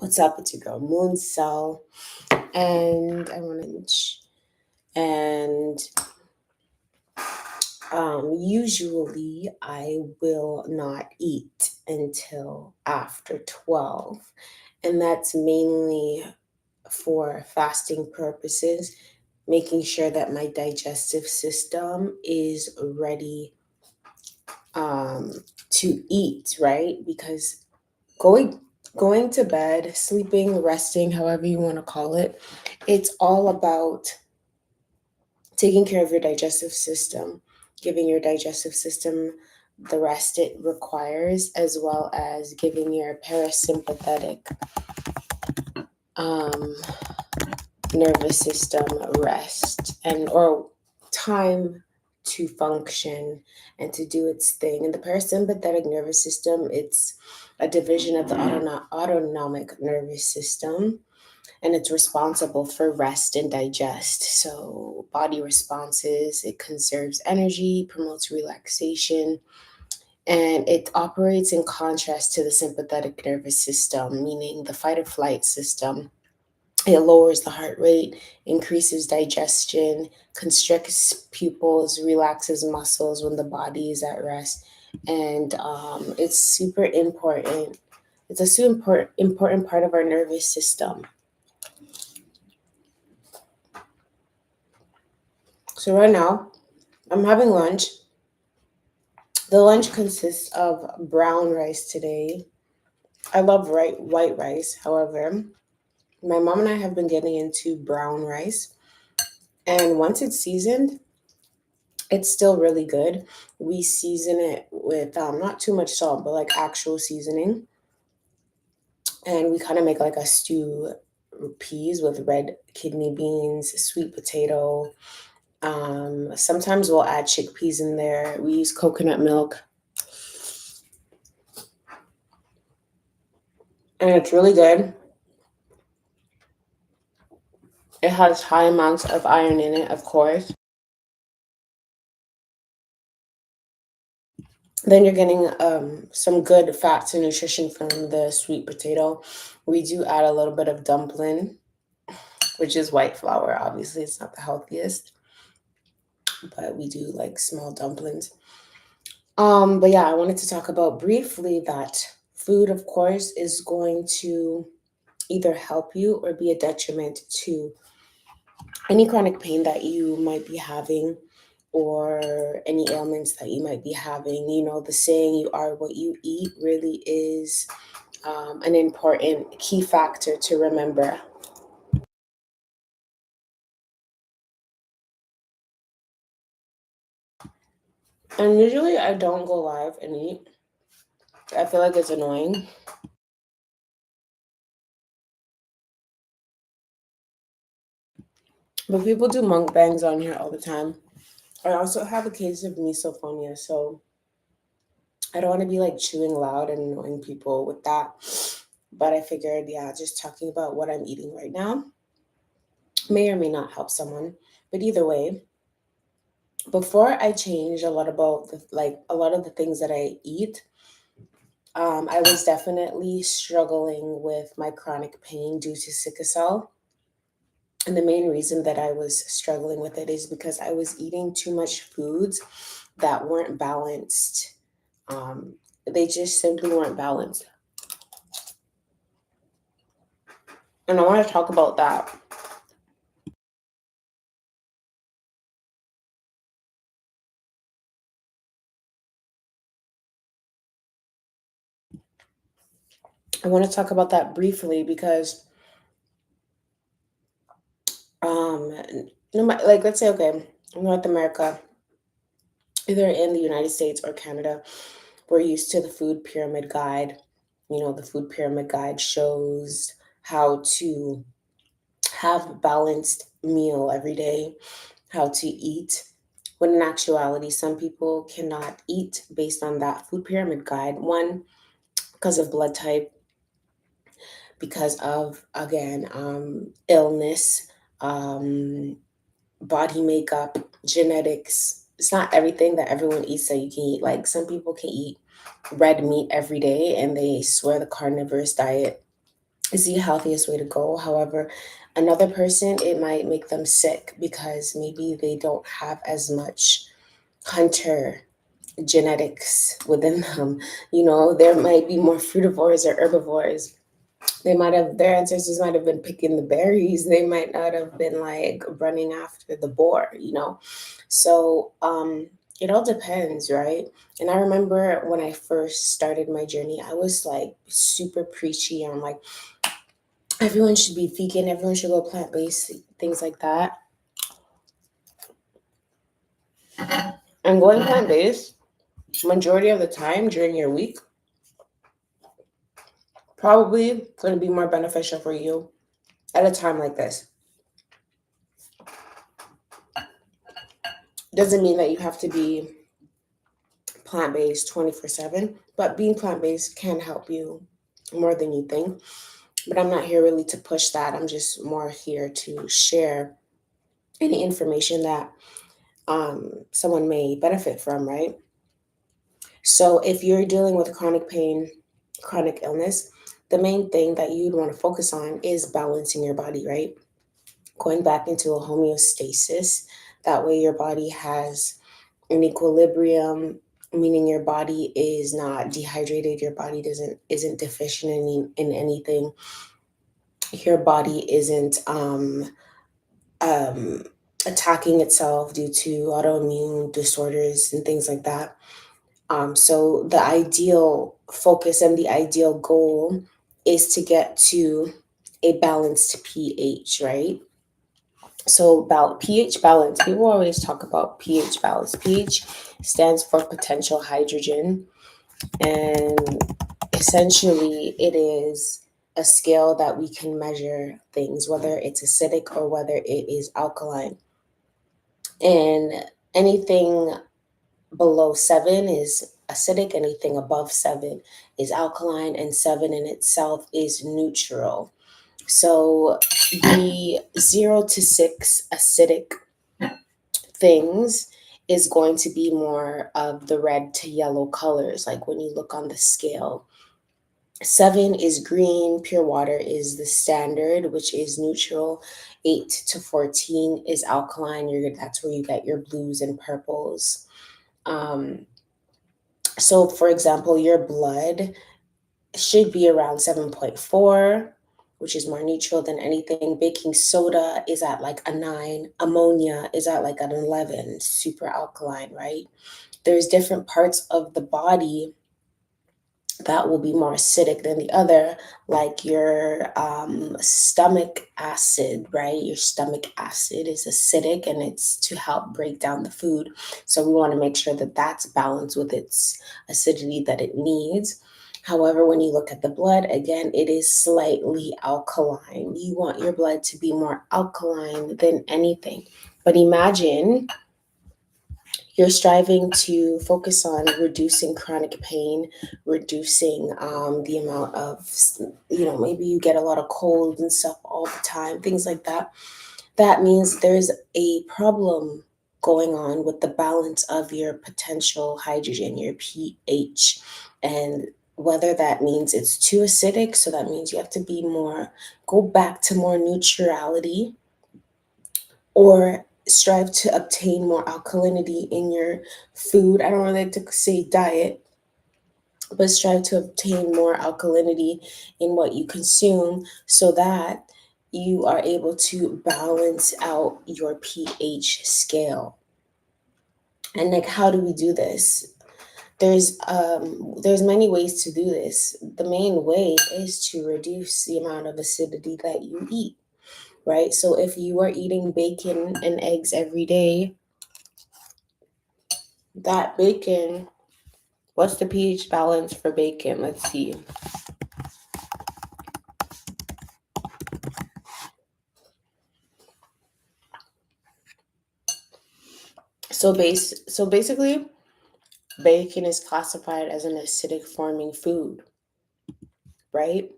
What's up? It's your girl Moon Cell, and I want to. And usually I will not eat until after 12, and that's mainly for fasting purposes, making sure that my digestive system is ready um, to eat, right? Because going going to bed, sleeping, resting, however you want to call it, it's all about taking care of your digestive system, giving your digestive system the rest it requires, as well as giving your parasympathetic um, nervous system rest and or time to function and to do its thing. And the parasympathetic nervous system, it's a division of the autonomic nervous system, and it's responsible for rest and digest. So, body responses, it conserves energy, promotes relaxation, and it operates in contrast to the sympathetic nervous system, meaning the fight or flight system. It lowers the heart rate, increases digestion, constricts pupils, relaxes muscles when the body is at rest. And it's super important. It's a super important part of our nervous system. So, right now, I'm having lunch. The lunch consists of brown rice today. I love white rice. However, my mom and I have been getting into brown rice. And once it's seasoned, it's still really good. We season it with not too much salt, but like actual seasoning. And we kind of make like a stew peas with red kidney beans, sweet potato. Sometimes we'll add chickpeas in there. We use coconut milk, and it's really good. It has high amounts of iron in it, of course. Then you're getting some good fats and nutrition from the sweet potato. We do add a little bit of dumpling, which is white flour. Obviously, it's not the healthiest, but we do like small dumplings. But yeah, I wanted to talk about briefly that food, of course, is going to either help you or be a detriment to any chronic pain that you might be having or any ailments that you might be having. You know, the saying, you are what you eat, really is an important key factor to remember. And usually I don't go live and eat. I feel like it's annoying. But people do mukbangs on here all the time. I also have a case of misophonia, so I don't want to be like chewing loud and annoying people with that. But I figured, yeah, just talking about what I'm eating right now may or may not help someone. But either way, before I change a lot about a lot of the things that I eat, I was definitely struggling with my chronic pain due to sickle cell. And the main reason that I was struggling with it is because I was eating too much foods that weren't balanced. They just simply weren't balanced. And I want to talk about that. I want to talk about that briefly because, um, like, let's say, okay, North America, either in the United States or Canada, we're used to the food pyramid guide. You know, the food pyramid guide shows how to have a balanced meal every day, how to eat. When in actuality, some people cannot eat based on that food pyramid guide. One, because of blood type, because of, again, illness, um, body makeup, genetics. It's not everything that everyone eats that you can eat. Like some people can eat red meat every day and they swear the carnivorous diet. is the healthiest way to go. However, another person, it might make them sick because maybe they don't have as much hunter genetics within them. There might be more frutivores or herbivores. Their ancestors might have been picking the berries. They might not have been like running after the boar. So it all depends, right? And I remember when I first started my journey, I was like super preachy on like everyone should be vegan, everyone should go plant-based, things like that. And going plant-based, majority of the time during your week, probably going to be more beneficial for you at a time like this. Doesn't mean that you have to be plant-based 24/7, but being plant-based can help you more than you think. But I'm not here really to push that. I'm just more here to share any information that someone may benefit from, right? So if you're dealing with chronic pain, chronic illness, the main thing that you'd want to focus on is balancing your body, right? Going back into a homeostasis. That way your body has an equilibrium, meaning your body is not dehydrated, your body isn't deficient in anything. Your body isn't um attacking itself due to autoimmune disorders and things like that. So the ideal focus and the ideal goal is to get to a balanced pH, right? So about pH balance, people always talk about pH balance. pH stands for potential hydrogen, and essentially it is a scale that we can measure things, whether it's acidic or whether it is alkaline. And anything below 7 is acidic, anything above 7 is alkaline, and 7 in itself is neutral. So the 0 to 6 acidic things is going to be more of the red to yellow colors, like when you look on the scale. 7 is green, pure water is the standard, which is neutral. 8 to 14 is alkaline. That's where you get your blues and purples. So, for example, your blood should be around 7.4, which is more neutral than anything. Baking soda is at like a 9. Ammonia is at like an 11, super alkaline, right? There's different parts of the body that will be more acidic than the other, like your stomach acid, right? Your stomach acid is acidic and it's to help break down the food. So we want to make sure that that's balanced with its acidity that it needs. However, when you look at the blood, again, it is slightly alkaline. You want your blood to be more alkaline than anything. But imagine you're striving to focus on reducing chronic pain, reducing the amount of, maybe you get a lot of colds and stuff all the time, things like that. That means there's a problem going on with the balance of your potential hydrogen, your pH. And whether that means it's too acidic, so that means you have to go back to more neutrality, or strive to obtain more alkalinity in your food. I don't really like to say diet, but strive to obtain more alkalinity in what you consume so that you are able to balance out your pH scale. And like, how do we do this? There's many ways to do this. The main way is to reduce the amount of acidity that you eat, right? So if you are eating bacon and eggs every day, that bacon, what's the pH balance for bacon? Let's see. So basically, bacon is classified as an acidic forming food, right?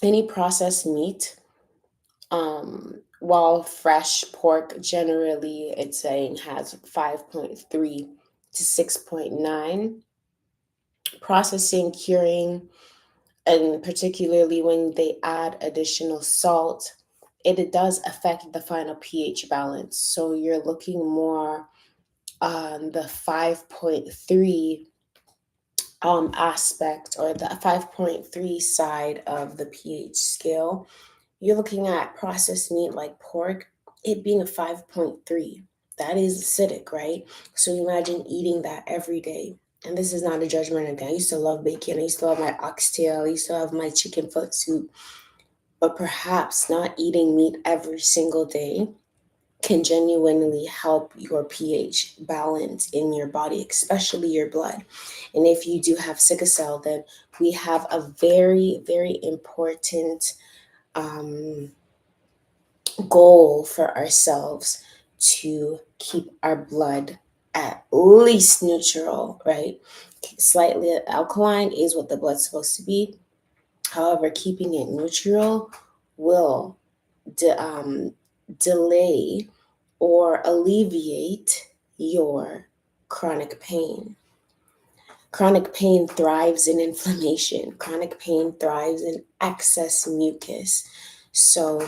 Any processed meat, while fresh pork generally it's saying has 5.3 to 6.9. Processing, curing, and particularly when they add additional salt, it does affect the final pH balance. So you're looking more on the 5.3 aspect, or the 5.3 side of the pH scale. You're looking at processed meat like pork, it being a 5.3. That is acidic, right? So imagine eating that every day. And this is not a judgment again. I used to love bacon. I used to love my oxtail. I used to have my chicken foot soup. But perhaps not eating meat every single day can genuinely help your pH balance in your body, especially your blood. And if you do have sickle cell, then we have a very, very important um, goal for ourselves to keep our blood at least neutral, right? Slightly alkaline is what the blood's supposed to be. However, keeping it neutral will delay or alleviate your chronic pain. Chronic pain thrives in inflammation. Chronic pain thrives in excess mucus. So,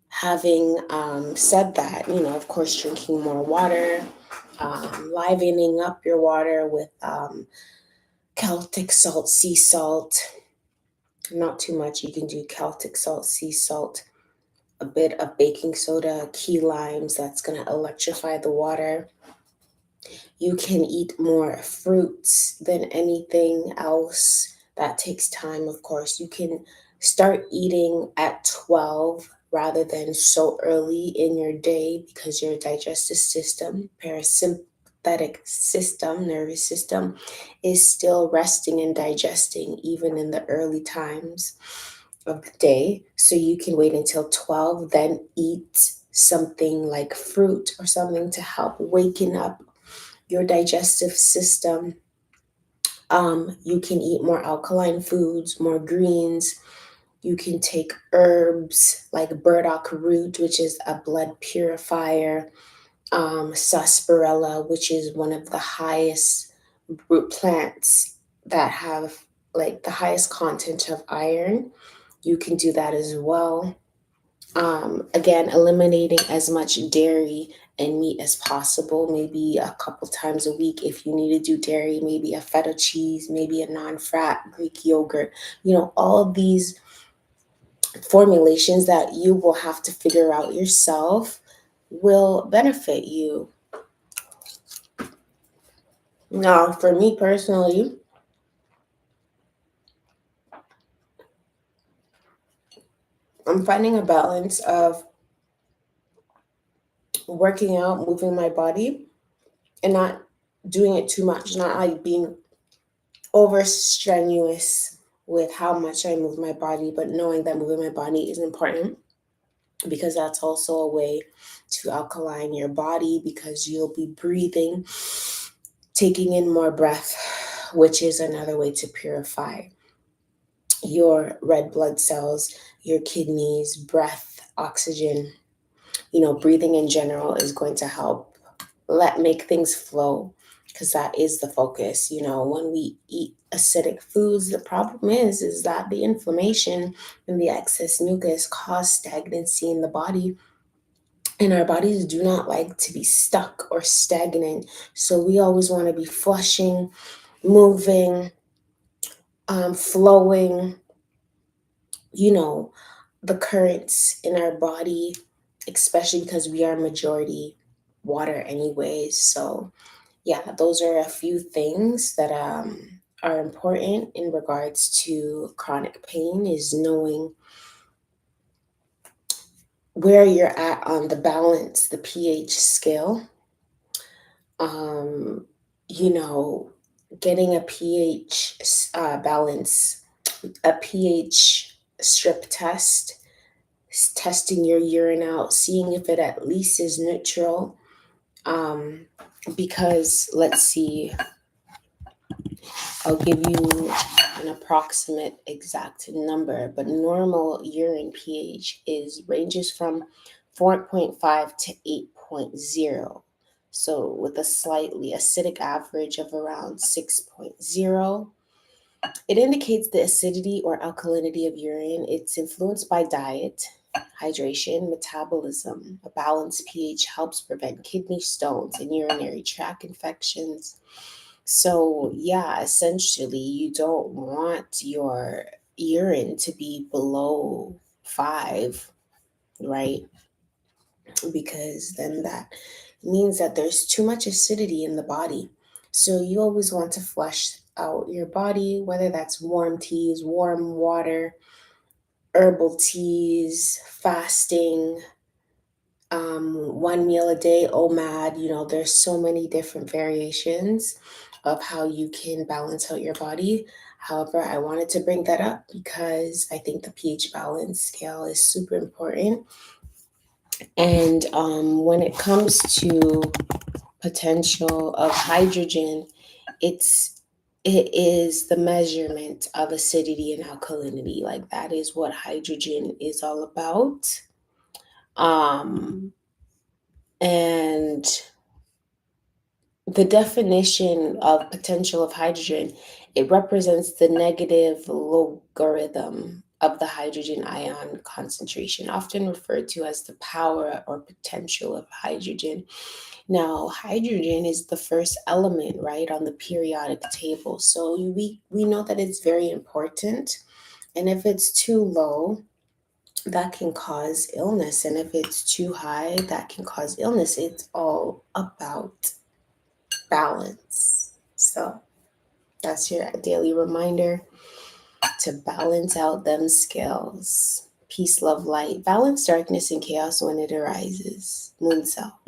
having said that, of course, drinking more water, livening up your water with Celtic salt, sea salt, not too much. You can do Celtic salt, sea salt, a bit of baking soda, key limes, that's going to electrify the water. You can eat more fruits than anything else. That takes time, of course. You can start eating at 12 rather than so early in your day, because your digestive system, parasympathetic system, nervous system, is still resting and digesting even in the early times of the day. So you can wait until 12, then eat something like fruit or something to help waken up your digestive system. You can eat more alkaline foods, more greens. You can take herbs like burdock root, which is a blood purifier, sarsaparilla, which is one of the highest root plants that have like the highest content of iron. You can do that as well. Again, eliminating as much dairy and meat as possible, maybe a couple times a week. If you need to do dairy, maybe a feta cheese, maybe a non-fat Greek yogurt. All of these formulations that you will have to figure out yourself will benefit you. Now, for me personally, I'm finding a balance of working out, moving my body, and not doing it too much, not like being over strenuous with how much I move my body, but knowing that moving my body is important, because that's also a way to alkaline your body, because you'll be breathing, taking in more breath, which is another way to purify your red blood cells, your kidneys, breath, oxygen. Breathing in general is going to help make things flow, because that is the focus. When we eat acidic foods, the problem is that the inflammation and the excess mucus cause stagnancy in the body, and our bodies do not like to be stuck or stagnant. So we always want to be flushing, moving, flowing, you know the currents in our body, especially because we are majority water anyways. So yeah, those are a few things that are important in regards to chronic pain, is knowing where you're at on the balance, the pH scale. Um, you know, Getting a pH balance, a pH strip test, testing your urine out, seeing if it at least is neutral. Because let's see, I'll give you an approximate exact number, but normal urine pH is ranges from 4.5 to 8.0. So with a slightly acidic average of around 6.0. It indicates the acidity or alkalinity of urine. It's influenced by diet, hydration, metabolism. A balanced pH helps prevent kidney stones and urinary tract infections. So, yeah, essentially, you don't want your urine to be below 5, right? Because then that means that there's too much acidity in the body. So you always want to flush out your body, whether that's warm teas, warm water, herbal teas, fasting, one meal a day, OMAD. There's so many different variations of how you can balance out your body. However, I wanted to bring that up because I think the pH balance scale is super important. And when it comes to potential of hydrogen, it is the measurement of acidity and alkalinity. Like that is what hydrogen is all about. And the definition of potential of hydrogen, it represents the negative logarithm of the hydrogen ion concentration, often referred to as the power or potential of hydrogen. Now, hydrogen is the first element, right, on the periodic table. So we know that it's very important. And if it's too low, that can cause illness. And if it's too high, that can cause illness. It's all about balance. So that's your daily reminder to balance out them scales. Peace, love, light. Balance darkness and chaos when it arises. Moon cell.